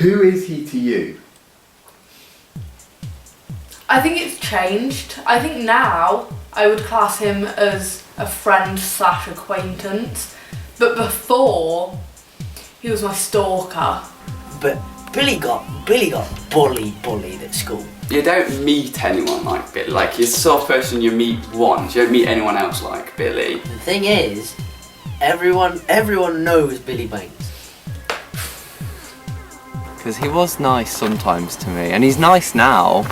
Who is he to you? I think it's changed. I think now I would class him as a friend / acquaintance, but before he was my stalker. But Billy got bullied at school. You don't meet anyone like Billy. Like, he's the sort of person you meet once. You don't meet anyone else like Billy. The thing is, everyone knows Billy Banks. Because he was nice sometimes to me, and he's nice now.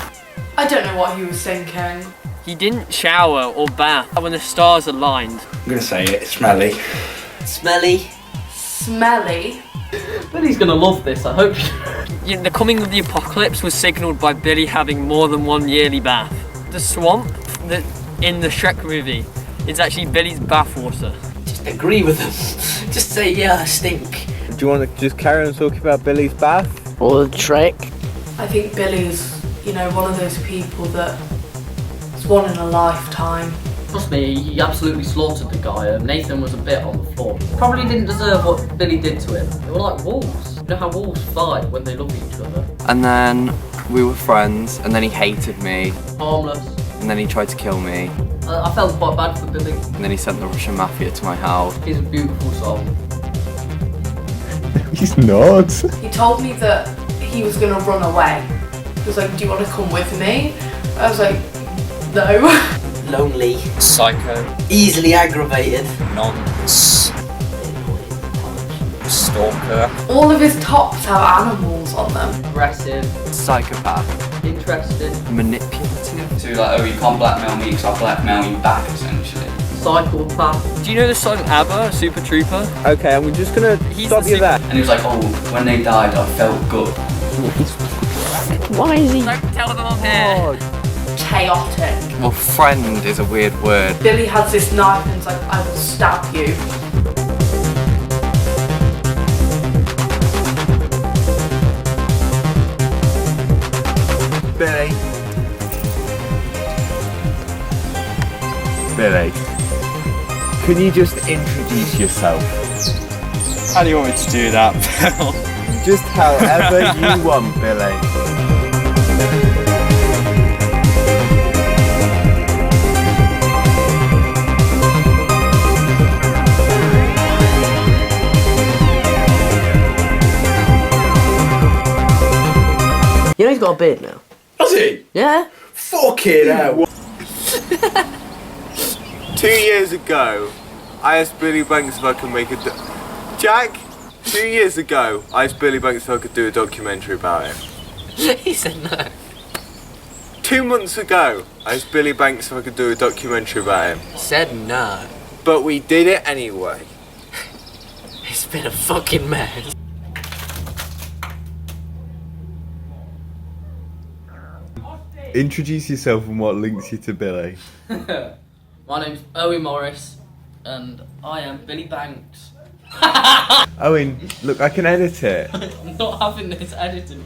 I don't know what he was thinking. He didn't shower or bath when the stars aligned. I'm gonna say it, smelly. Smelly. Smelly. Billy's gonna love this, I hope. The coming of the apocalypse was signalled by Billy having more than one yearly bath. The swamp that in the Shrek movie is actually Billy's bathwater. Just agree with him. Just say, yeah, I stink. Do you want to just carry on talking about Billy's bath? Or the trick. I think Billy's, one of those people that it's one in a lifetime. Trust me, he absolutely slaughtered the guy. Nathan was a bit on the floor. Probably didn't deserve what Billy did to him. They were like wolves. You know how wolves fight when they love each other? And then we were friends, and then he hated me, Harmless. and then he tried to kill me, I felt quite bad for Billy. and then he sent the Russian mafia to my house. He's a beautiful soul. He's not. He told me that he was going to run away. He was like, do you want to come with me? I was like, no. Lonely. Psycho. Easily aggravated. Nonce. Stalker. All of his tops have animals on them. Aggressive. Psychopath. Interested. Manipulative. So like, oh, you can't blackmail me because I'll blackmail you back, essentially. Psychopath. Do you know the song ABBA, Super Trooper? Okay, I'm just gonna He's stop the you there. And he was like, oh, when they died, I felt good. Why is he? Don't tell them I'm here. Chaotic. Well, friend is a weird word. Billy has this knife and is like, I will stab you. Billy, can you just introduce yourself? How do you want me to do that, Phil? Just however you want, Billy. You know he's got a beard now. Does he? Yeah? Fucking hell. 2 years ago, I asked Billy Banks if I could make Jack, 2 years ago, I asked Billy Banks if I could do a documentary about him. He said no. 2 months ago, I asked Billy Banks if I could do a documentary about him. He said no. But we did it anyway. It's been a fucking mess. Introduce yourself and what links you to Billy. My name's Owen Morris, and I am Billy Banks. Owen, look, I can edit it. I'm not having this edited.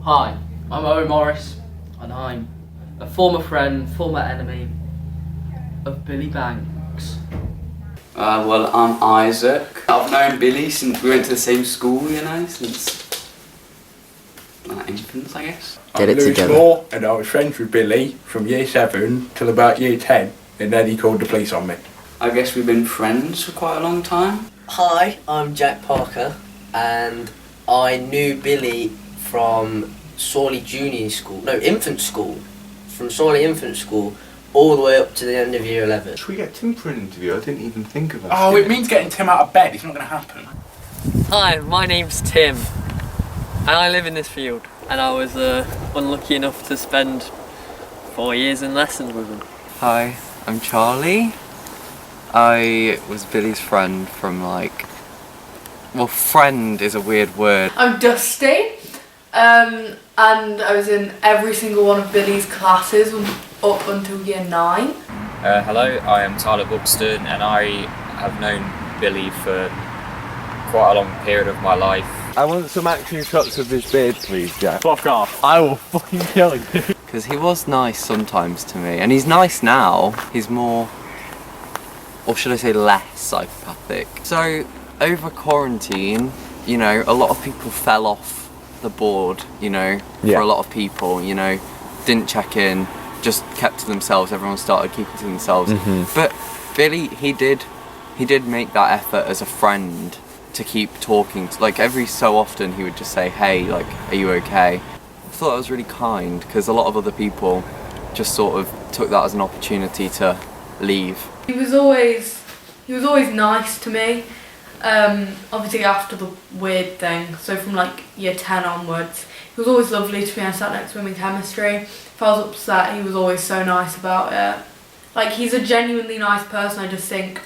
Hi, I'm Owen Morris, and I'm a former friend, former enemy of Billy Banks. Well, I'm Isaac. I've known Billy since we went to the same school, since infants, I guess. Get I'm it Lewis together. Moore, and I was friends with Billy from year 7 till about year 10, and then he called the police on me. I guess we've been friends for quite a long time. Hi, I'm Jack Parker, and I knew Billy from Sawley Junior School, no, infant school, from Sawley Infant School all the way up to the end of year 11. Should we get Tim for an interview? I didn't even think of that. Oh, it means getting Tim out of bed. It's not going to happen. Hi, my name's Tim, and I live in this field. And I was unlucky enough to spend 4 years in lessons with him. Hi, I'm Charlie. I was Billy's friend from well, friend is a weird word. I'm Dusty, and I was in every single one of Billy's classes up until year 9. Hello, I am Tyler Buxton, and I have known Billy for quite a long period of my life. I want some action shots of his beard, please, Jack. Fuck off. I will fucking kill you. Because he was nice sometimes to me, and he's nice now. He's more or should I say less psychopathic. So over quarantine, you know, a lot of people fell off the board, you know, for a lot of people, you know, didn't check in, just kept to themselves, everyone started keeping to themselves. But Billy, he did make that effort as a friend to keep talking. Like every so often he would just say, hey, like, are you okay? I thought that was really kind, because a lot of other people just sort of took that as an opportunity to leave. He was always nice to me. Obviously after the weird thing, so from like year 10 onwards, he was always lovely to me. I sat next to him in chemistry. If I was upset, he was always so nice about it. Like, he's a genuinely nice person. I just think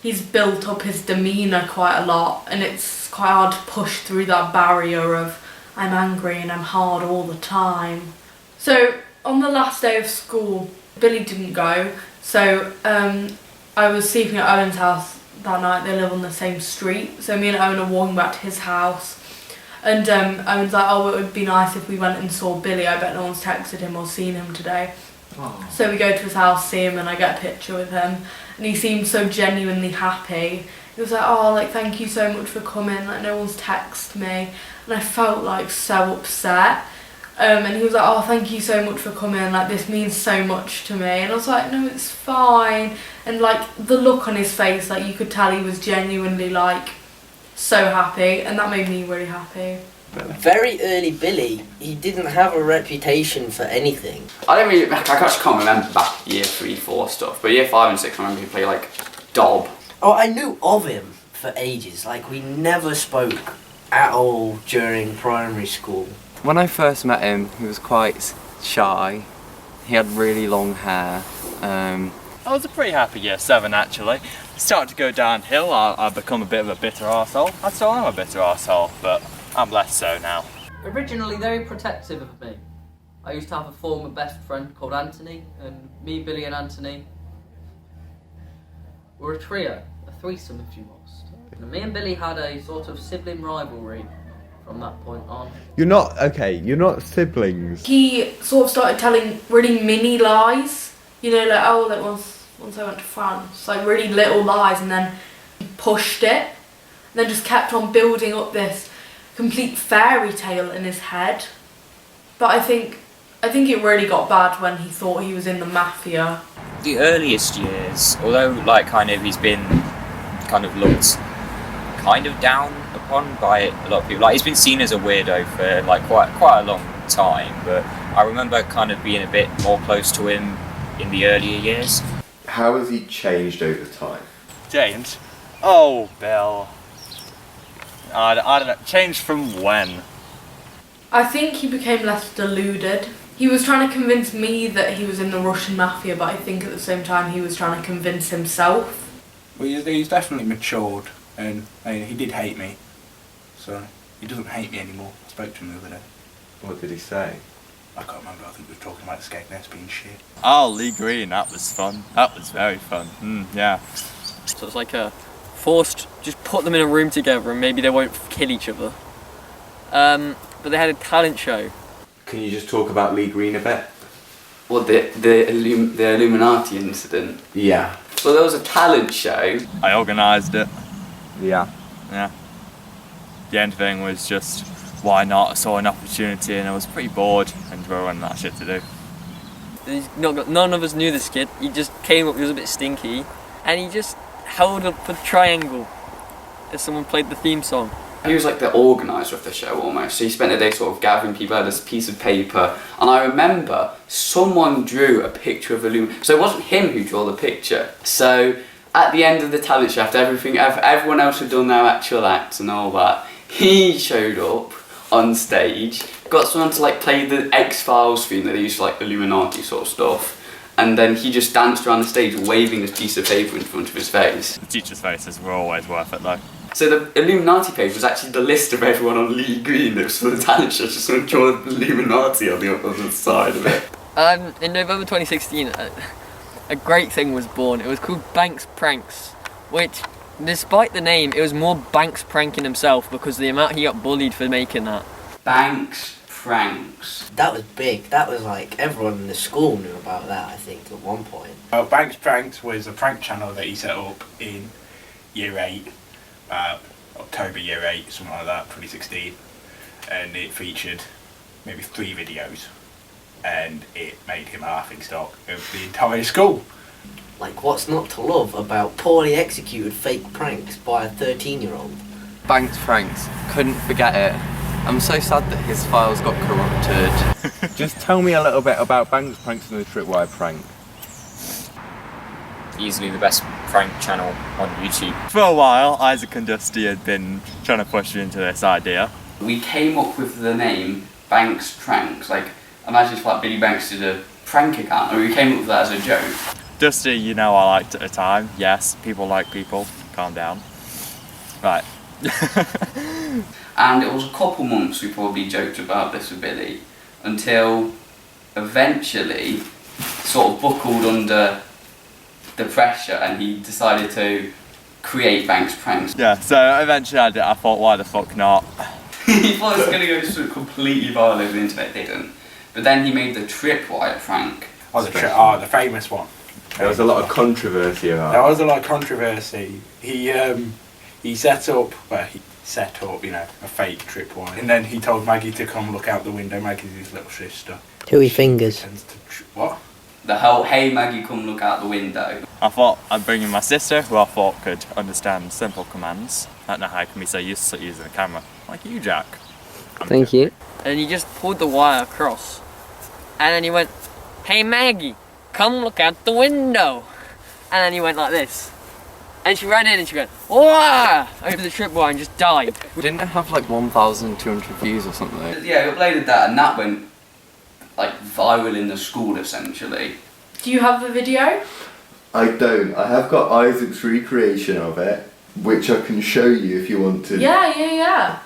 he's built up his demeanour quite a lot, and it's quite hard to push through that barrier of I'm angry and I'm hard all the time. So on the last day of school, Billy didn't go, so I was sleeping at Owen's house that night. They live on the same street, so me and Owen are walking back to his house, and Owen's like, oh, it would be nice if we went and saw Billy. I bet no one's texted him or seen him today. So we go to his house, see him, and I get a picture with him, and he seemed so genuinely happy. He was like, oh, like, thank you so much for coming, like, no one's texted me, and I felt like so upset. And he was like, oh, thank you so much for coming, like, this means so much to me. And I was like, no, it's fine. And like, the look on his face, like, you could tell he was genuinely like so happy, and that made me really happy. Very early Billy, he didn't have a reputation for anything. I actually can't remember back year 3, 4 stuff, but year 5 and 6 I remember he played like Dob. Oh, I knew of him for ages. Like, we never spoke at all during primary school. When I first met him, he was quite shy. He had really long hair. I was a pretty happy year 7 actually. It started to go downhill. I've become a bit of a bitter arsehole. I still am a bitter arsehole, but I'm less so now. Originally very protective of me. I used to have a former best friend called Anthony, and me, Billy and Anthony were a trio, a threesome if you must. And me and Billy had a sort of sibling rivalry from that point on. You're not siblings. He sort of started telling really mini lies, you know, like, oh, like once I went to France, like really little lies, and then he pushed it, and then just kept on building up this complete fairy tale in his head. But I think it really got bad when he thought he was in the mafia. The earliest years, although like kind of he's been kind of looked kind of down upon by a lot of people. Like, he's been seen as a weirdo for like quite a long time, but I remember kind of being a bit more close to him in the earlier years. How has he changed over time? James? Oh, Bill. I don't know. Changed from when? I think he became less deluded. He was trying to convince me that he was in the Russian mafia, but I think at the same time he was trying to convince himself. Well, he's definitely matured, and he did hate me, so he doesn't hate me anymore. I spoke to him the other day. What did he say? I can't remember. I think we were talking about the Skegness being shit. Oh, Lee Green, that was fun. That was very fun. Yeah. So it's like a forced, just put them in a room together and maybe they won't kill each other. But they had a talent show. Can you just talk about Lee Green a bit? Well, the Illuminati incident. Yeah. Well, there was a talent show. I organised it. Yeah. Yeah. The end thing was just, why not? I saw an opportunity and I was pretty bored and there wasn't that shit to do. None of us knew this kid. He just came up, he was a bit stinky, and he just held up a triangle as someone played the theme song. He was like the organiser of the show almost, so he spent the day sort of gathering people out of a piece of paper, and I remember someone drew a picture of Illuminati. So it wasn't him who drew the picture. So at the end of the talent show, after everyone else had done their actual acts and all that, he showed up on stage, got someone to like play the X-Files theme that they used for like Illuminati sort of stuff, and then he just danced around the stage waving this piece of paper in front of his face. The teacher's faces were always worth it though. So the Illuminati page was actually the list of everyone on Lee Green that was for the talent show, just sort of draw the Illuminati on the other side of it. In November 2016, a great thing was born. It was called Banks Pranks, which, despite the name, it was more Banks pranking himself because the amount he got bullied for making that. Banks Pranks. That was big. That was like everyone in the school knew about that, I think, at one point. Banks Pranks was a prank channel that he set up in year 8, October year 8, something like that, 2016. And it featured maybe 3 videos. And it made him a laughingstock of the entire school. Like, what's not to love about poorly executed fake pranks by a 13-year-old? Banks Pranks, couldn't forget it. I'm so sad that his files got corrupted. Just tell me a little bit about Banks Pranks and the Tripwire prank. Easily the best prank channel on YouTube. For a while, Isaac and Dusty had been trying to push me into this idea. We came up with the name Banks Pranks. Like, imagine if like Billy Banks did a prank account, or we came up with that as a joke. Dusty, you know I liked at the time. Yes, people like people. Calm down. Right. And it was a couple months we probably joked about this with Billy, until eventually sort of buckled under the pressure and he decided to create Banks Pranks. Yeah, so eventually I thought, why the fuck not? He thought it was going to go just completely viral over the internet, didn't. But then he made the Tripwire prank. Oh, the famous one. There was a lot of controversy about There was a lot of controversy. He set up, you know, a fake tripwire. And then he told Maggie to come look out the window. Maggie's his little sister. Chewy fingers. What? The whole, hey Maggie, come look out the window. I thought I'd bring in my sister, who I thought could understand simple commands. I don't know how I can be so used to using a camera. Like you, Jack. Thank you. And he just pulled the wire across. And then he went, hey Maggie, come look out the window. And then he went like this. And she ran in and she went, wah! Over the tripwire and just died. Didn't it have like 1,200 views or something? Yeah, we uploaded that and that went like viral in the school essentially. Do you have the video? I don't. I have got Isaac's recreation of it, which I can show you if you want to. Yeah.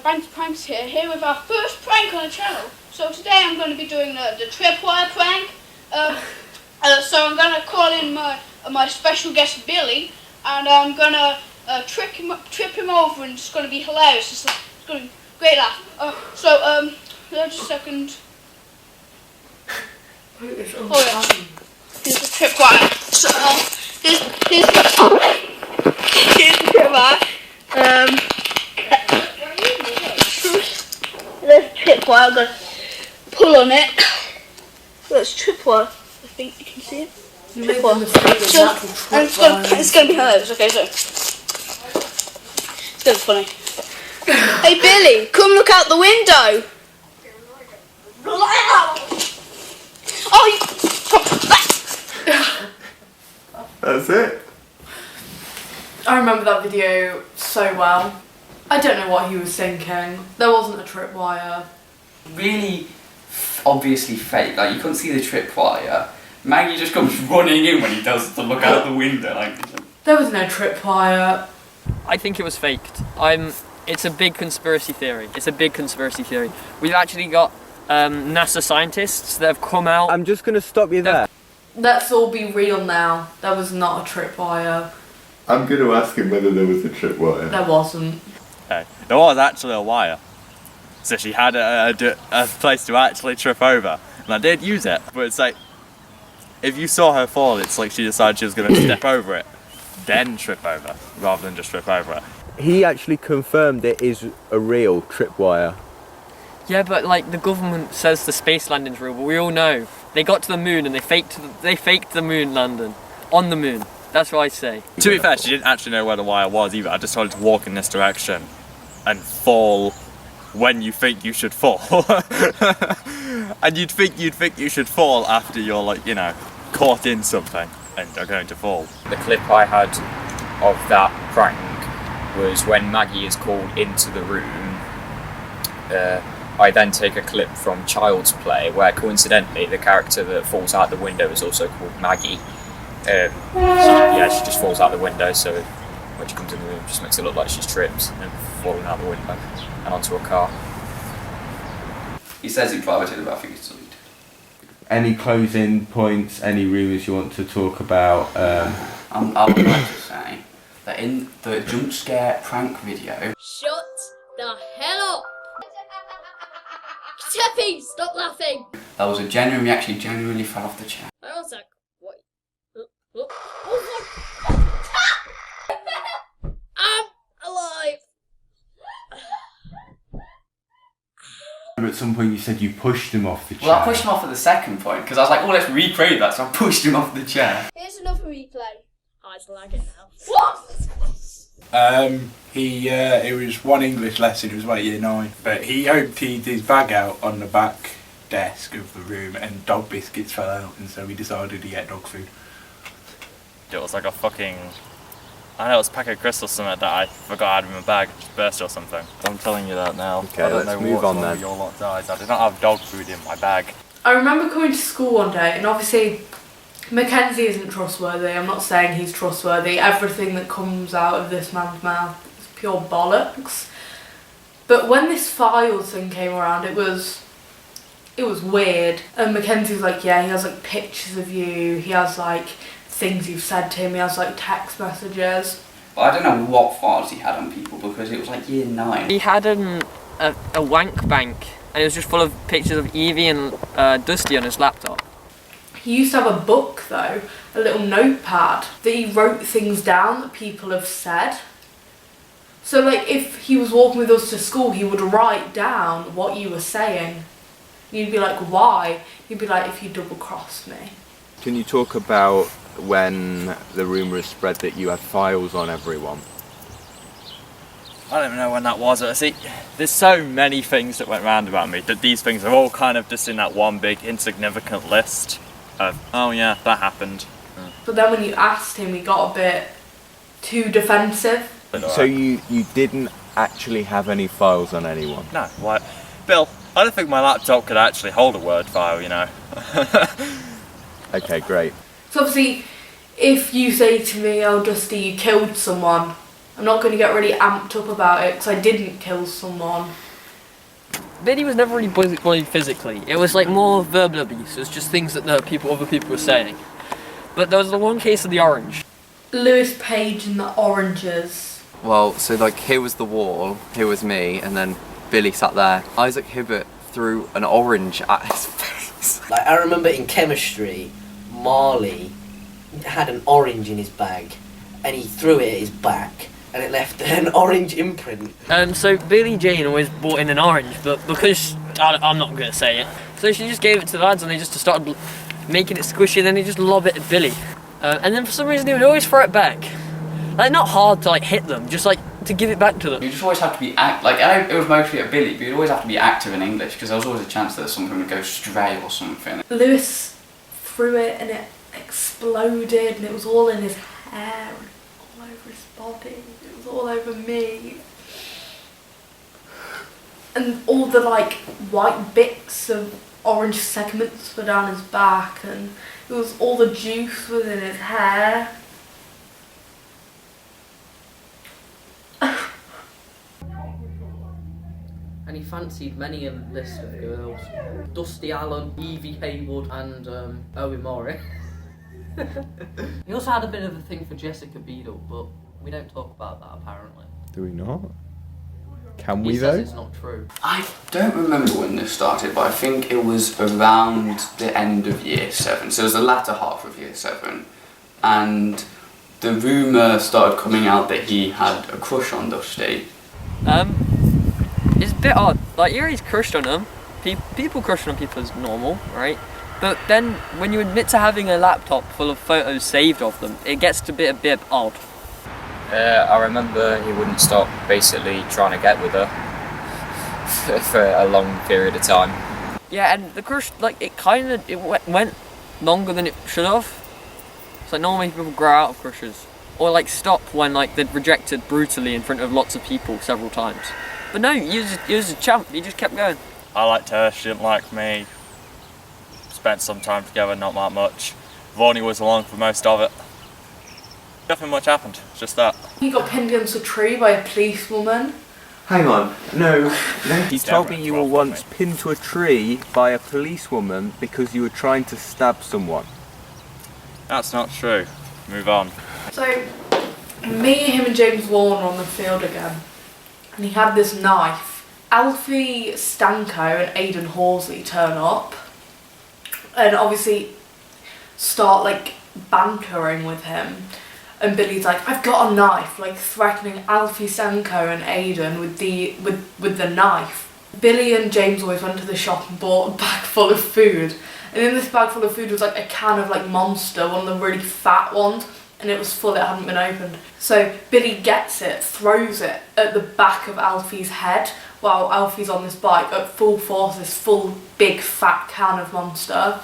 Banks Pranks here with our first prank on the channel. So today I'm going to be doing the tripwire prank. So I'm going to call in my special guest Billy, and I'm going to trip him over, and it's going to be hilarious. It's going to be a great laugh. Just a second. Oh yeah. Here's the tripwire. So here's the tripwire. There's the tripwire. I'm gonna pull on it. There's tripwire. I think you can see it. Tripwire. It's gonna be hilarious. Okay, so it's gonna be funny. Hey Billy, come look out the window. That's it. I remember that video so well. I don't know what he was thinking. There wasn't a tripwire. Really obviously fake, like you couldn't see the tripwire. Maggie just comes running in when he does to look out the window. Like, there was no tripwire. I think it was faked. It's a big conspiracy theory. We've actually got NASA scientists that have come out. I'm just going to stop you there. Let's all be real now. There was not a tripwire. I'm going to ask him whether there was a tripwire. There wasn't. Okay. There was actually a wire. So she had a place to actually trip over. And I did use it. But it's like, if you saw her fall, it's like she decided she was going to step over it, then trip over, rather than just trip over it. He actually confirmed it is a real tripwire. Yeah, but like the government says the space landing's real, but we all know they got to the moon and they faked the moon landing on the moon. That's what I say. To be fair, she didn't actually know where the wire was either. I just told her to walk in this direction and fall when you think you should fall. And you'd think you should fall after you're like, you know, caught in something and are going to fall. The clip I had of that prank was when Maggie is called into the room. I then take a clip from Child's Play where coincidentally the character that falls out the window is also called Maggie. She just falls out the window, so when she comes in the room it just makes it look like she's tripped and fallen out the window and onto a car. he says he privated it, but I think it's deleted. Any closing points, any rumours you want to talk about? I would like to say that in the jump scare prank video... Shut the hell up! Teppy, stop laughing! That was a genuine reaction. He genuinely fell off the chair. I was like, what? I'm alive! At some point you said you pushed him off the chair. Well, I pushed him off at the second point because I was like, oh, let's recreate that. So I pushed him off the chair. Here's another replay. Oh, it's lagging now. What? It was one English lesson, it was about year 9. But he emptied his bag out on the back desk of the room and dog biscuits fell out, and so we decided to get dog food. It was like a fucking... I don't know, it was a packet of crystals something that I forgot I had in my bag, just burst or something. I'm telling you that now. Okay, I don't let's know move what on then. Your lot dies. I did not have dog food in my bag. I remember coming to school one day, and obviously Mackenzie isn't trustworthy. I'm not saying he's trustworthy. Everything that comes out of this man's mouth is pure bollocks. But when this files thing came around, it was weird. And Mackenzie was like, yeah, he has like pictures of you, he has like things you've said to him, he has like text messages. But I don't know what files he had on people because it was like year 9. He had a wank bank, and it was just full of pictures of Evie and Dusty on his laptop. He used to have a book though, a little notepad, that he wrote things down that people have said. So like if he was walking with us to school, he would write down what you were saying. You'd be like, why? He'd be like, if you double crossed me. Can you talk about when the rumour is spread that you had files on everyone? I don't even know when that was. See, there's so many things that went round about me that these things are all kind of just in that one big insignificant list of, oh yeah, that happened. But then when you asked him, he got a bit too defensive. So you didn't actually have any files on anyone? No, why? Bill, I don't think my laptop could actually hold a Word file, you know. Okay, great. So obviously, if you say to me, oh Dusty, you killed someone, I'm not going to get really amped up about it because I didn't kill someone. Billy was never really bullied physically. It was like more verbal abuse. It was just things that other people were saying. But there was the one case of the orange. Lewis Page and the oranges. Well, so like here was the wall, here was me, and then Billy sat there. Isaac Hibbert threw an orange at his face. Like, I remember in chemistry, Marley had an orange in his bag and he threw it at his back and it left an orange imprint. So Billie Jane always brought in an orange, but because I'm not going to say it, so she just gave it to the lads and they just started making it squishy and then they just lob it at Billy. And then for some reason they would always throw it back. Like, not hard to like hit them, just like to give it back to them. You just always have to be it was mostly at Billy, but you'd always have to be active in English because there was always a chance that something would go stray or something. Lewis threw it and it exploded and it was all in his hair and all over his body. It was all over me. And all the like white bits of orange segments were down his back and it was all the juice was in his hair. And he fancied many a list of girls. Dusty Allen, Evie Haywood and Owen Murray. He also had a bit of a thing for Jessica Biedel, but we don't talk about that apparently. Do we not? Can we He though? says it's not true. I don't remember when this started, but I think it was around the end of year 7, so it was the latter half of year 7, and the rumour started coming out that he had a crush on Dusty. It's a bit odd. Like, yeah, he's crushed on him. People crushing on people is normal, right? But then when you admit to having a laptop full of photos saved of them, it gets to be a bit odd. I remember he wouldn't stop basically trying to get with her for a long period of time. Yeah, and the crush, like, it went longer than it should have. It's like normally people grow out of crushes. Or like stop when like they're rejected brutally in front of lots of people several times. But no, he was a champ, he just kept going. I liked her, she didn't like me. Spent some time together, not that much. Vaughnie was along for most of it. Nothing much happened, just that. He got pinned against a tree by a policewoman. Hang on, no. He told me you were once pinned to a tree by a policewoman because you were trying to stab someone. That's not true. Move on. So, me, him and James Warren were on the field again. And he had this knife Alfie Stanko and Aidan Horsley turn up and obviously start like bantering with him, and Billy's like, I've got a knife, like threatening Alfie Stanko and Aidan with the knife. Billy and James always went to the shop and bought a bag full of food, and in this bag full of food was like a can of like Monster, one of the really fat ones, and it was full, it hadn't been opened. So Billy gets it, throws it at the back of Alfie's head while Alfie's on this bike at full force, this full big fat can of Monster.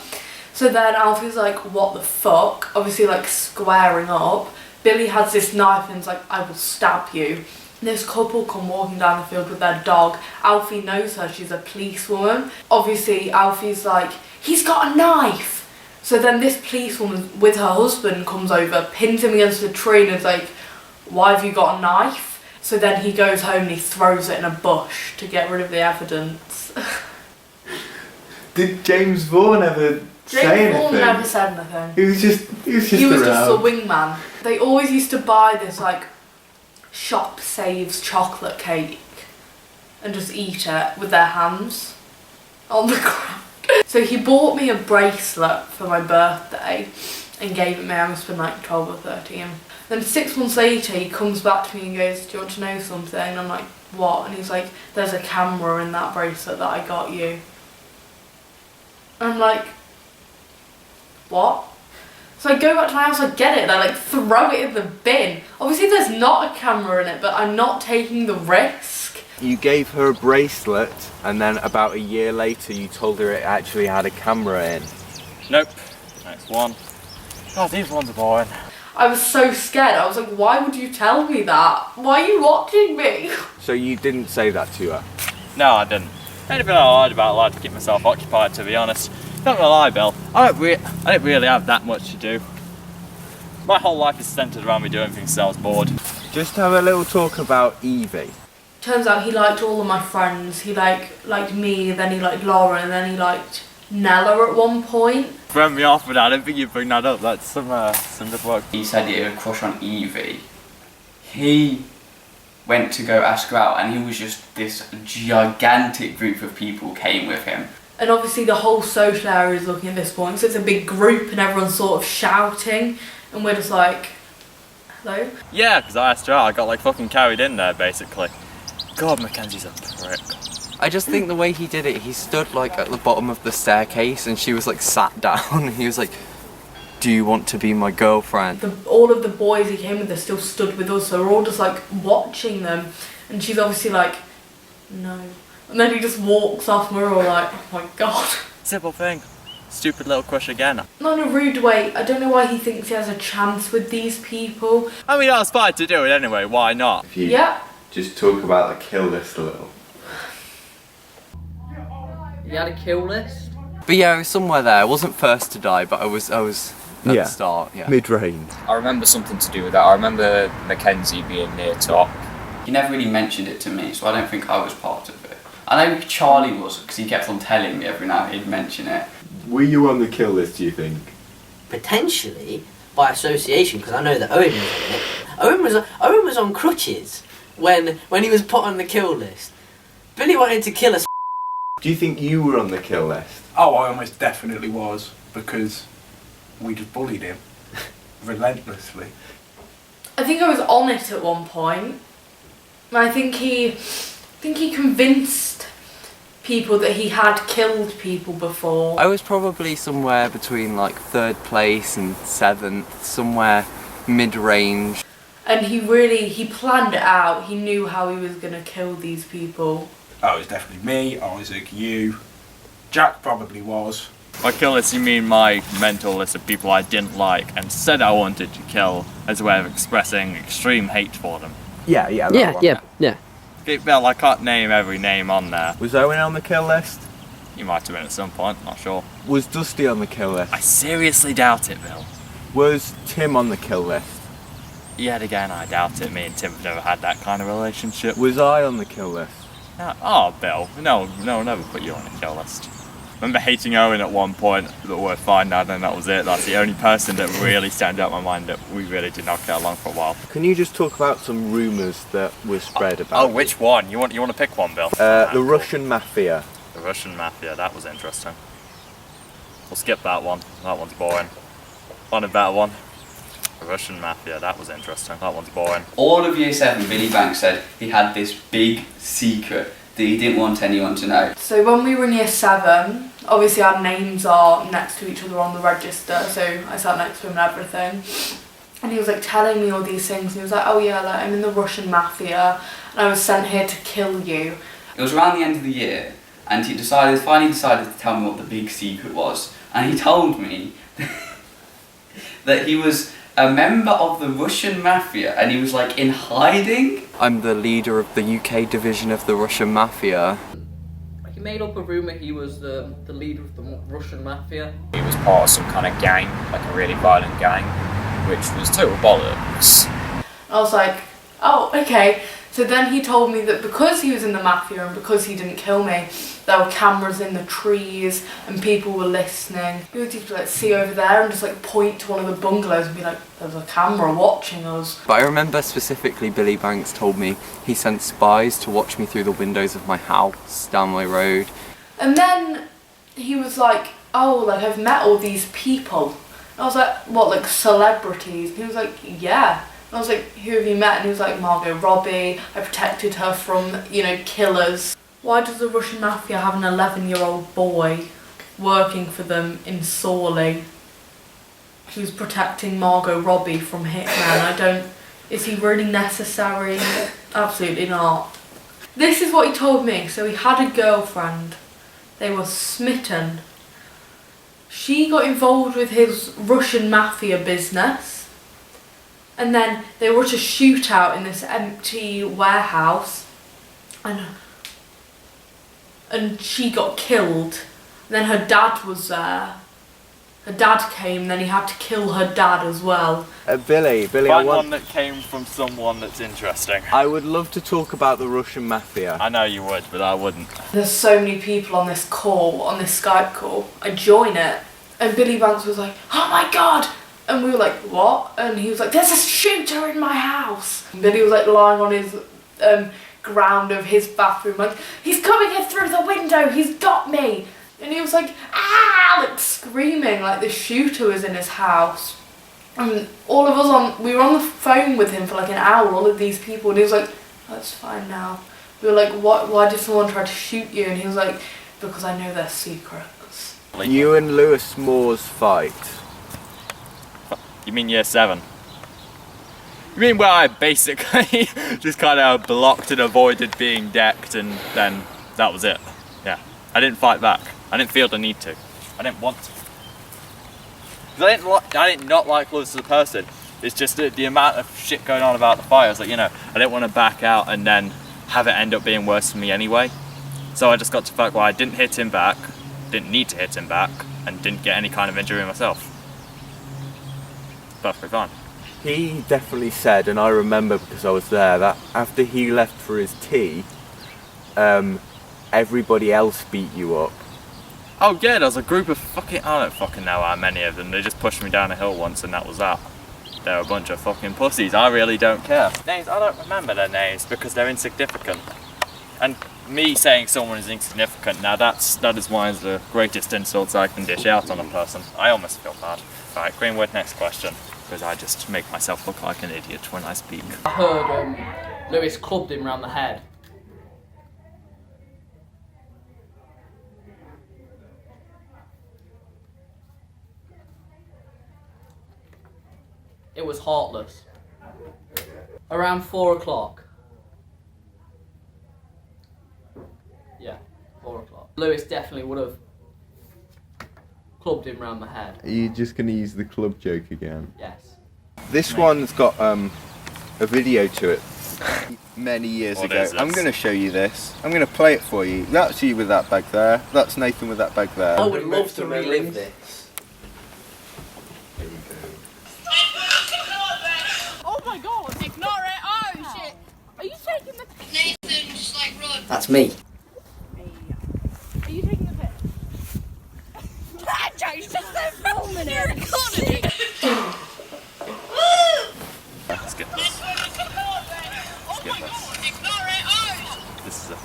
So then Alfie's like, what the fuck? Obviously like squaring up. Billy has this knife and is like, I will stab you. This couple come walking down the field with their dog. Alfie knows her, she's a policewoman. Obviously Alfie's like, he's got a knife. So then this policewoman with her husband comes over, pins him against the tree and is like, why have you got a knife? So then he goes home and he throws it in a bush to get rid of the evidence. Did James Vaughan ever say James anything? Vaughan never said anything. He was just a around. wingman. They always used to buy this like Shop Saves chocolate cake and just eat it with their hands on the ground. So he bought me a bracelet for my birthday and gave it me. I must have been like 12 or 13. Then 6 months later he comes back to me and goes, do you want to know something? And I'm like, what? And he's like, there's a camera in that bracelet that I got you. And I'm like, what? So I go back to my house, I get it, and I like throw it in the bin. Obviously there's not a camera in it, but I'm not taking the risk. You gave her a bracelet, and then about a year later you told her it actually had a camera in. Nope. Next one. God, these ones are boring. I was so scared. I was like, why would you tell me that? Why are you watching me? So you didn't say that to her? No, I didn't. Anything I lied about, I lied to keep myself occupied, to be honest. Not gonna lie, Bill, I don't really have that much to do. My whole life is centred around me doing things so I was bored. Just have a little talk about Evie. Turns out he liked all of my friends. He liked me, then he liked Laura, and then he liked Nella at one point. Throw me off with that, I don't think you'd bring that up. That's some good work. He said he had a crush on Evie. He went to go ask her out, and he was just this gigantic group of people came with him. And obviously the whole social area is looking at this point, so it's a big group and everyone's sort of shouting, and we're just like, hello? Yeah, because I asked her out, I got like fucking carried in there basically. God, Mackenzie's a prick. I just think the way he did it, he stood like at the bottom of the staircase and she was like sat down and he was like, do you want to be my girlfriend? All of the boys he came with are still stood with us, so we're all just like watching them, and she's obviously like, no. And then he just walks off and we're all like, oh my god. Simple thing. Stupid little crush again. Not in a rude way, I don't know why he thinks he has a chance with these people. I mean, I aspired to do it anyway, why not? If you Yeah. just talk about the kill list a little. You had a kill list? But yeah, I was somewhere there. I wasn't first to die, but I was at the start, yeah. Mid-range. I remember something to do with that. I remember Mackenzie being near top. He never really mentioned it to me, so I don't think I was part of it. I know Charlie was, because he kept on telling me every now and he'd mention it. Were you on the kill list, do you think? Potentially by association, because I know that Owen was on it. Owen was on crutches when he was put on the kill list. Billy wanted to kill us. Do you think you were on the kill list? Oh, I almost definitely was, because we just bullied him relentlessly. I think I was on it at one point. And I think he convinced people that he had killed people before. I was probably somewhere between like 3rd place and 7th, somewhere mid-range. And he planned it out. He knew how he was going to kill these people. Oh, it was definitely me, Isaac, you. Jack probably was. By kill list, you mean my mental list of people I didn't like and said I wanted to kill as a way of expressing extreme hate for them. Yeah. Okay, Bill, I can't name every name on there. Was Owen on the kill list? You might have been at some point, not sure. Was Dusty on the kill list? I seriously doubt it, Bill. Was Tim on the kill list? Yet again, I doubt it. Me and Tim have never had that kind of relationship. Was I on the kill list? Oh, Bill, no, never put you on a kill list. remember hating Owen at one point, but we're fine now, then that was it. That's the only person that really stands out in my mind that we really did not get along for a while. Can you just talk about some rumours that were spread about? Oh, which one? You want to pick one, Bill? The Russian Mafia. The Russian Mafia, that was interesting. We'll skip that one. That one's boring. On a better one. The Russian Mafia, that was interesting. That one's boring. All of year 7, Billy Banks said he had this big secret that he didn't want anyone to know. So when we were in year 7, obviously our names are next to each other on the register, so I sat next to him and everything. And he was like telling me all these things, and he was like, oh yeah, like, I'm in the Russian Mafia, and I was sent here to kill you. It was around the end of the year, and he finally decided to tell me what the big secret was. And he told me that he was a member of the Russian Mafia, and he was like in hiding. I'm the leader of the UK division of the Russian Mafia. He made up a rumour he was the leader of the Russian Mafia. He was part of some kind of gang, like a really violent gang, which was total bollocks. I was like, oh, okay. So then he told me that because he was in the Mafia and because he didn't kill me, there were cameras in the trees and people were listening. He would just like see over there and just like point to one of the bungalows and be like, there's a camera watching us. But I remember specifically Billy Banks told me he sent spies to watch me through the windows of my house down my road. And then he was like, oh, like I've met all these people. And I was like, what, like celebrities? And he was like, yeah. And I was like, who have you met? And he was like, Margot Robbie. I protected her from, you know, killers. Why does the Russian Mafia have an 11-year-old boy working for them in Sawley who's protecting Margot Robbie from hitmen? Is he really necessary? Absolutely not. This is what he told me. So he had a girlfriend. They were smitten. She got involved with his Russian Mafia business. And then they were at a shootout in this empty warehouse. And she got killed. And then her dad was there. Her dad came, then he had to kill her dad as well. Billy, Find one that came from someone that's interesting. I would love to talk about the Russian Mafia. I know you would, but I wouldn't. There's so many people on this call, on this Skype call. I join it, and Billy Banks was like, oh my god! And we were like, what? And he was like, there's a shooter in my house! And Billy was like lying on his ground of his bathroom, like, he's coming in through the window, he's got me! And he was like, ah, like screaming like the shooter was in his house. And all of us we were on the phone with him for like an hour, all of these people, and he was like, oh, it's fine now. We were like, why did someone try to shoot you? And he was like, because I know their secrets. You and Lewis Moore's fight. You mean year 7? You mean where I basically just kind of blocked and avoided being decked, and then that was it? Yeah. I didn't fight back. I didn't feel the need to. I didn't want to. I didn't not like Lewis as a person. It's just the amount of shit going on about the fight. I was like, you know, I didn't want to back out and then have it end up being worse for me anyway. So I just got to the fact where I didn't hit him back, didn't need to hit him back, and didn't get any kind of injury myself. Perfectly fine. He definitely said, and I remember because I was there, that after he left for his tea, everybody else beat you up. Oh yeah, there was a group of fucking, I don't fucking know how many of them. They just pushed me down a hill once and that was that. They're a bunch of fucking pussies. I really don't care. Names, I don't remember their names because they're insignificant. And me saying someone is insignificant, now that is one of the greatest insults I can dish out on a person. I almost feel bad. Right, Greenwood, next question. Because I just make myself look like an idiot when I speak. I heard Lewis clubbed him round the head. It was heartless. Around 4 o'clock. Yeah, 4 o'clock. Lewis definitely would have clubbed him round the head. Are you just going to use the club joke again? Yes. This one's got a video to it. Many years What ago. is this? I'm going to show you this. I'm going to play it for you. That's you with that bag there. That's Nathan with that bag there. I would love to relive this. Oh my god, ignore it. Oh shit. Are you taking the Nathan, just like run. That's me. Are you taking the piss?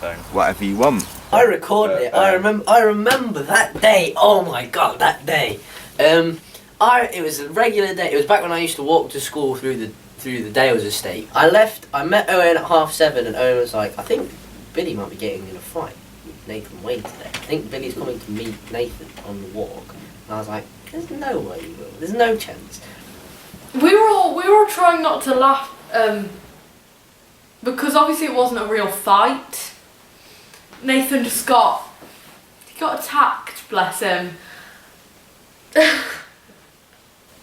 anything. Whatever you want. I recorded it. I remember that day. Oh my god, that day. It was a regular day. It was back when I used to walk to school through the Dales estate. I met Owen at 7:30, and Owen was like, I think Billy might be getting in a fight with Nathan Wade today. I think Billy's coming to meet Nathan on the walk. And I was like, there's no way he will. There's no chance. We were all trying not to laugh, because obviously it wasn't a real fight. Nathan just got attacked, bless him.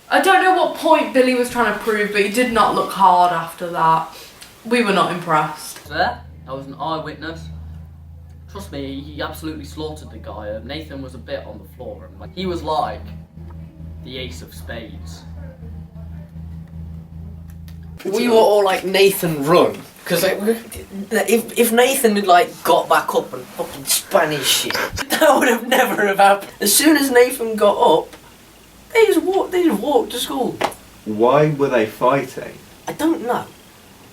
I don't know what point Billy was trying to prove, but he did not look hard after that. We were not impressed. There, I was an eyewitness. Trust me, he absolutely slaughtered the guy. Nathan was a bit on the floor, and he was like the ace of spades. We were all like, Nathan, run. Because if Nathan had got back up and fucking Spanish shit, that would have never have happened. As soon as Nathan got up, they just walked to school. Why were they fighting? I don't know.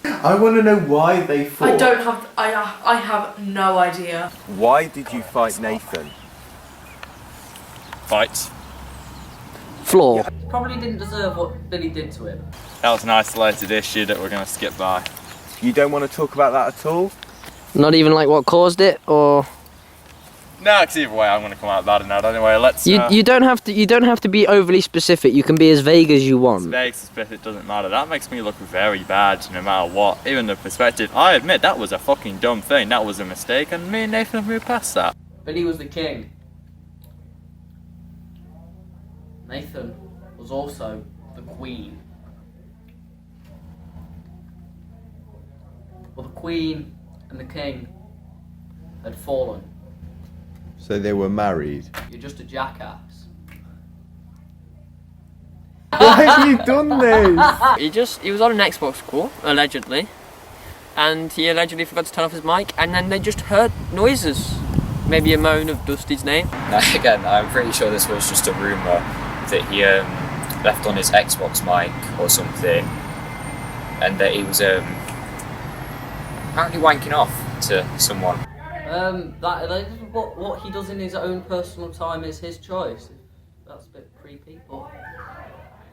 I want to know why they fought. I have no idea. Why did you fight Nathan? Fight. Floor. Probably didn't deserve what Billy did to him. That was an isolated issue that we're going to skip by. You don't want to talk about that at all? Not even like what caused it, or No, because either way, I'm going to come out bad enough. Anyway, let's. you don't have to be overly specific. You can be as vague as you want. Vague, specific, doesn't matter. That makes me look very bad, no matter what. Even the perspective. I admit that was a fucking dumb thing. That was a mistake, and me and Nathan have moved past that. Billy was the king. Nathan was also the queen. Well, the queen and the king had fallen. So they were married. You're just a jackass. Why have you done this? He was on an Xbox call, allegedly, and he allegedly forgot to turn off his mic, and then they just heard noises. Maybe a moan of Dusty's name. Again, I'm pretty sure this was just a rumour that he left on his Xbox mic or something, and that he was apparently wanking off to someone. What he does in his own personal time is his choice. That's a bit creepy, but...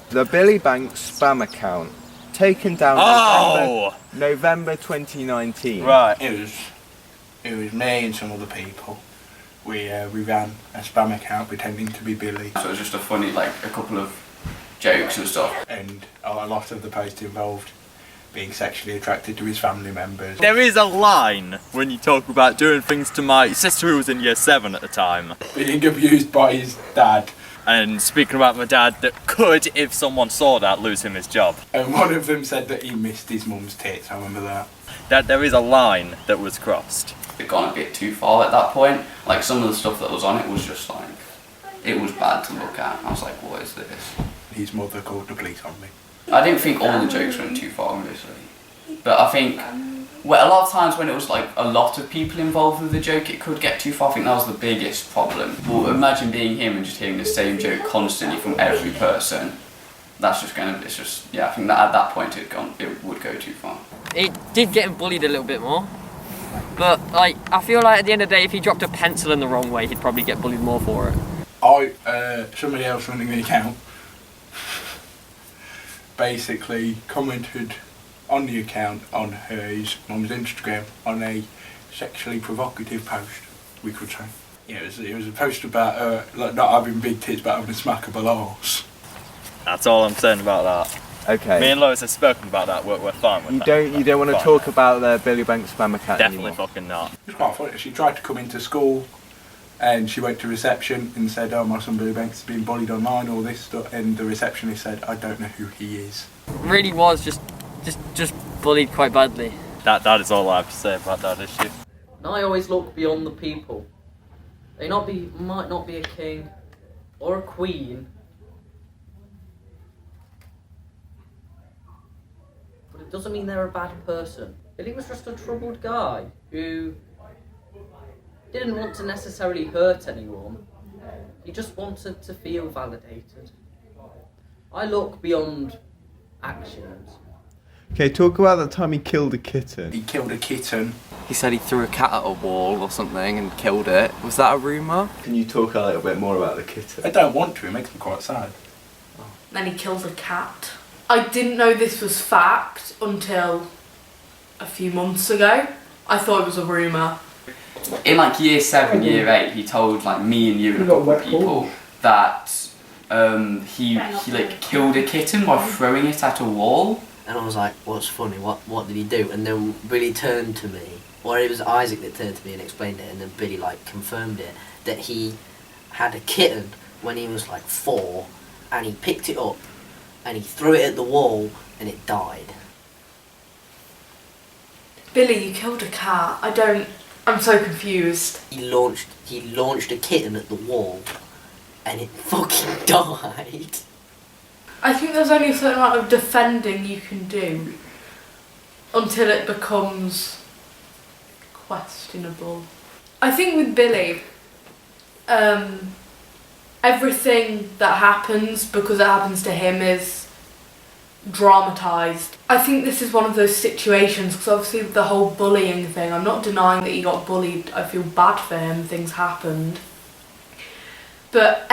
The Billy Banks spam account, taken down November 2019. Right, it was me and some other people. We ran a spam account pretending to be Billy. So it was just a funny, a couple of jokes and stuff. And a lot of the posts involved being sexually attracted to his family members. There is a line when you talk about doing things to my sister who was in year 7 at the time. Being abused by his dad. And speaking about my dad that could, if someone saw that, lose him his job. And one of them said that he missed his mum's tits, I remember that. That there is a line that was crossed. It gone a bit too far at that point. Some of the stuff that was on it was just it was bad to look at. I was like, what is this? His mother called the police on me. I didn't think all the jokes went too far, obviously. But I think, a lot of times when it was a lot of people involved with the joke, it could get too far. I think that was the biggest problem. Well, imagine being him and just hearing the same joke constantly from every person. That's just I think that at that point it would go too far. He did get him bullied a little bit more. But, I feel like at the end of the day, if he dropped a pencil in the wrong way, he'd probably get bullied more for it. Somebody else running the account basically commented on the account on his mum's Instagram on a sexually provocative post, we could say. Yeah, it was a post about not having big tits but having a smackable arse. That's all I'm saying about that. Okay. Me and Lois have spoken about that. We're fine with that. You don't want to talk about the Billy Banks spam account Definitely anymore? fucking not. It was quite funny. She tried to come into school and she went to reception and said, oh, my son Billy Banks has been bullied online, all this stuff, and the receptionist said, I don't know who he is. Really was just bullied quite badly. That is all I have to say about that issue. And I always look beyond the people. They might not be a king or a queen, but it doesn't mean they're a bad person. Billy was just a troubled guy who didn't want to necessarily hurt anyone. He just wanted to feel validated. I look beyond actions. Okay, talk about the time he killed a kitten. He killed a kitten he said he threw a cat at a wall or something and killed it. Was that a rumour? Can you talk a little bit more about the kitten? I don't want to, it makes me quite sad. Then he kills a cat. I didn't know this was fact until a few months ago. I thought it was a rumour. In like year 7, year 8, he told like me and you and a couple of people that he like killed a kitten by throwing it at a wall. And I was like, what's funny? What did he do? And then Billy turned to me, or it was Isaac that turned to me and explained it, and then Billy like confirmed it, that he had a kitten when he was like 4, and he picked it up and he threw it at the wall and it died. Billy, you killed a cat. I'm so confused. He launched a kitten at the wall and it fucking died. I think there's only a certain amount of defending you can do until it becomes questionable. I think with Billy, everything that happens, because it happens to him, is dramatised. I think this is one of those situations, because obviously the whole bullying thing, I'm not denying that he got bullied, I feel bad for him, things happened. But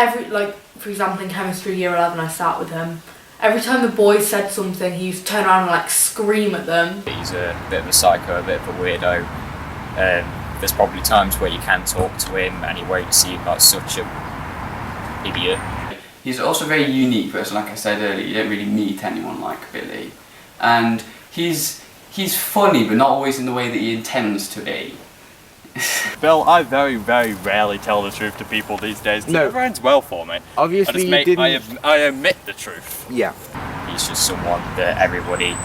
for example, in chemistry year 11, I sat with him. Every time the boys said something, he used to turn around and like scream at them. He's a bit of a psycho, a bit of a weirdo. There's probably times where you can talk to him and he won't seem like such a idiot. He's also a very unique person, like I said earlier. You don't really meet anyone like Billy. And he's funny, but not always in the way that he intends to be. Bill, I very, very rarely tell the truth to people these days. No. It never ends well for me. Obviously, you didn't. I omit the truth. Yeah. He's just someone that everybody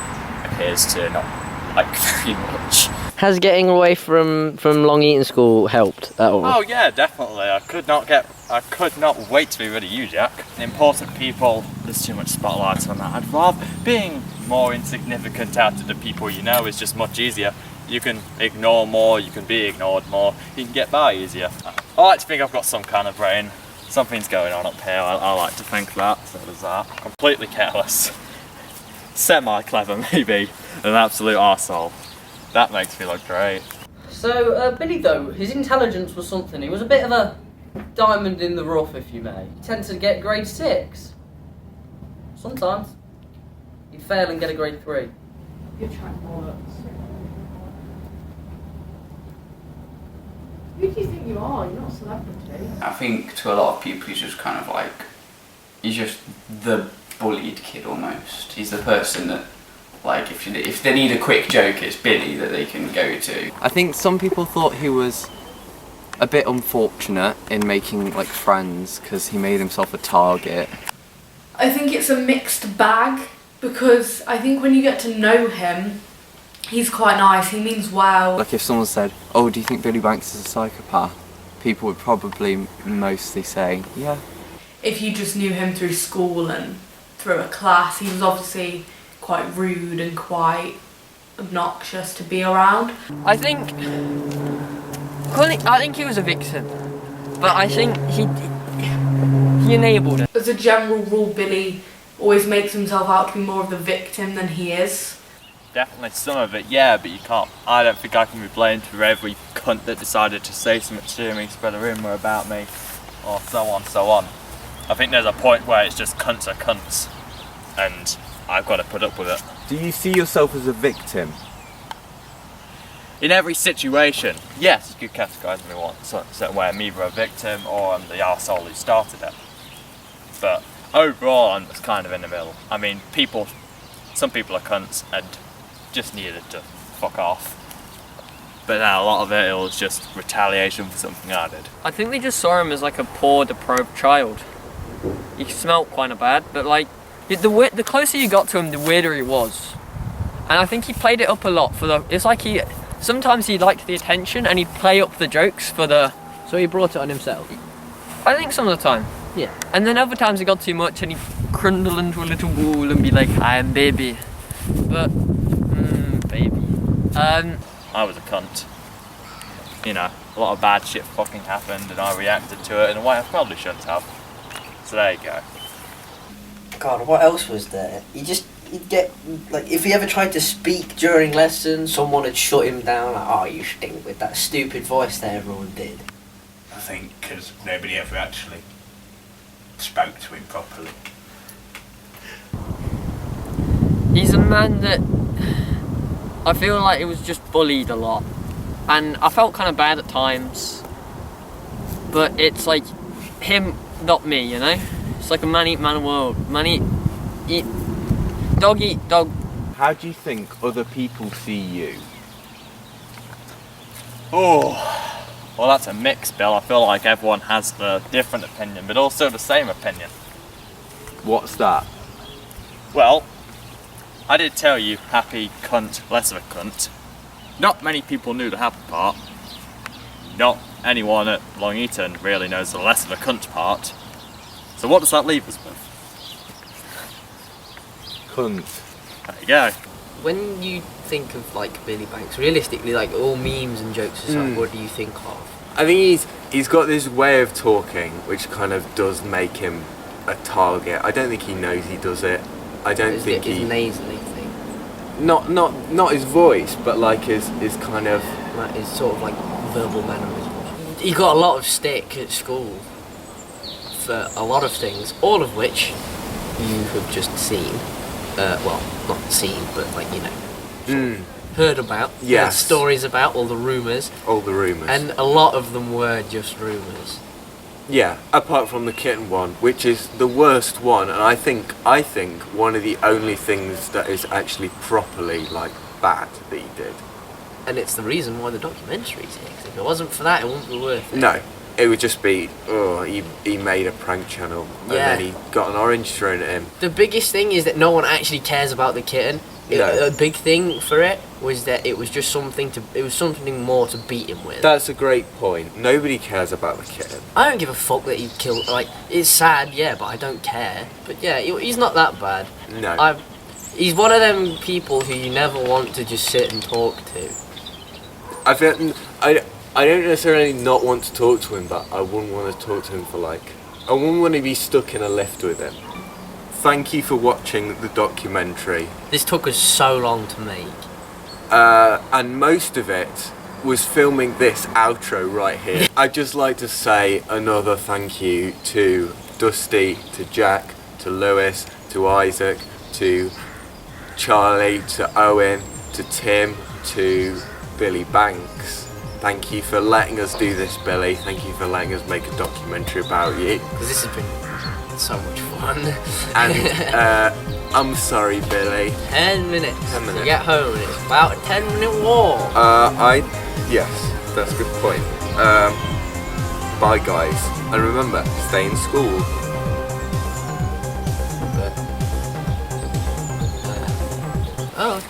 appears to not like very much. Has getting away from Long Eaton School helped at all? Oh yeah, definitely. I could not wait to be rid of you, Jack. Important people, there's too much spotlight on that. I'd rather being more insignificant out of the people you know is just much easier. You can ignore more, you can be ignored more, you can get by easier. I like to think I've got some kind of brain. Something's going on up here, I like to think that, so there's that. Completely careless. Semi-clever maybe, an absolute arsehole. That makes me look great. So, Billy though, his intelligence was something. He was a bit of a diamond in the rough, if you may. He tended to get grade 6. Sometimes. He'd fail and get a grade 3. You're trying bollocks. Who do you think you are? You're not a celebrity. I think to a lot of people he's just kind of like, he's just the bullied kid almost. He's the person that, like, if they need a quick joke, it's Billy that they can go to. I think some people thought he was a bit unfortunate in making like friends because he made himself a target. I think it's a mixed bag, because I think when you get to know him, he's quite nice, he means well. Like if someone said, oh, do you think Billy Banks is a psychopath? People would probably mostly say, yeah. If you just knew him through school and through a class, he was obviously quite rude and quite obnoxious to be around. I think he was a victim, but I think he enabled it. As a general rule, Billy always makes himself out to be more of the victim than he is. Definitely some of it, yeah, but you can't. I don't think I can be blamed for every cunt that decided to say something to me, spread a rumour about me, or so on, so on. I think there's a point where it's just cunts are cunts, and I've got to put up with it. Do you see yourself as a victim? In every situation, yes, you could categorise me one certain way. I'm either a victim or I'm the arsehole who started it. But overall, I'm just kind of in the middle. I mean, some people are cunts and just needed to fuck off. But now a lot of it was just retaliation for something I did. I think they just saw him as like a poor, deprived child. He smelt kind of bad, but like, the closer you got to him, the weirder he was. And I think he played it up a lot it's like sometimes he liked the attention and he'd play up the jokes for the... So he brought it on himself? I think some of the time. Yeah. And then other times he got too much and he'd crundle into a little ball and be like, I'm baby. But, baby. I was a cunt. You know, a lot of bad shit fucking happened and I reacted to it in a way I probably shouldn't have. So there you go. God, what else was there? he'd get, like, if he ever tried to speak during lessons, someone would shut him down, like, oh, you stink, with that stupid voice that everyone did. I think because nobody ever actually spoke to him properly. He's a man that I feel like he was just bullied a lot, and I felt kind of bad at times, but it's like him, not me, you know? It's like a man eat man world. Man eat dog. How do you think other people see you? Oh, well, that's a mix, Bill. I feel like everyone has a different opinion, but also the same opinion. What's that? Well, I did tell you, happy cunt, less of a cunt. Not many people knew the happy part. Not anyone at Long Eaton really knows the less of a cunt part. So what does that leave us with? Cunt. There you go. When you think of like Billy Banks, realistically, like all memes and jokes aside, what do you think of? I think he's got this way of talking which kind of does make him a target. I don't think he knows he does it. I don't think his he... nasally thing. Not his voice, but like his kind of... Like his sort of like verbal mannerisms. He got a lot of stick at school for a lot of things, all of which you have just seen. Well, not seen, but like, you know, heard about. Yes. Heard stories about, all the rumours. All the rumours. And a lot of them were just rumours. Yeah, apart from the kitten one, which is the worst one, and I think one of the only things that is actually properly like bad that he did. And it's the reason why the documentary's here. 'Cause if it wasn't for that, it wouldn't be worth it. No, it would just be, oh, he made a prank channel and then he got an orange thrown at him. The biggest thing is that no one actually cares about the kitten. No. A big thing for it was that it was just something more to beat him with. That's a great point. Nobody cares about the kitten. I don't give a fuck that he killed. Like, it's sad, yeah, but I don't care. But yeah, he's not that bad. No. He's one of them people who you never want to just sit and talk to. I don't necessarily not want to talk to him, but I wouldn't want to talk to him for I wouldn't want to be stuck in a lift with him. Thank you for watching the documentary. This took us so long to make. And most of it was filming this outro right here. I'd just like to say another thank you to Dusty, to Jack, to Lewis, to Isaac, to Charlie, to Owen, to Tim, to Billy Banks. Thank you for letting us do this, Billy. Thank you for letting us make a documentary about you. Because this has been so much fun. And I'm sorry, Billy. 10 minutes. 10 minutes. To get home, and it's about a 10-minute walk. Yes, that's a good point. Bye, guys. And remember, stay in school. Oh.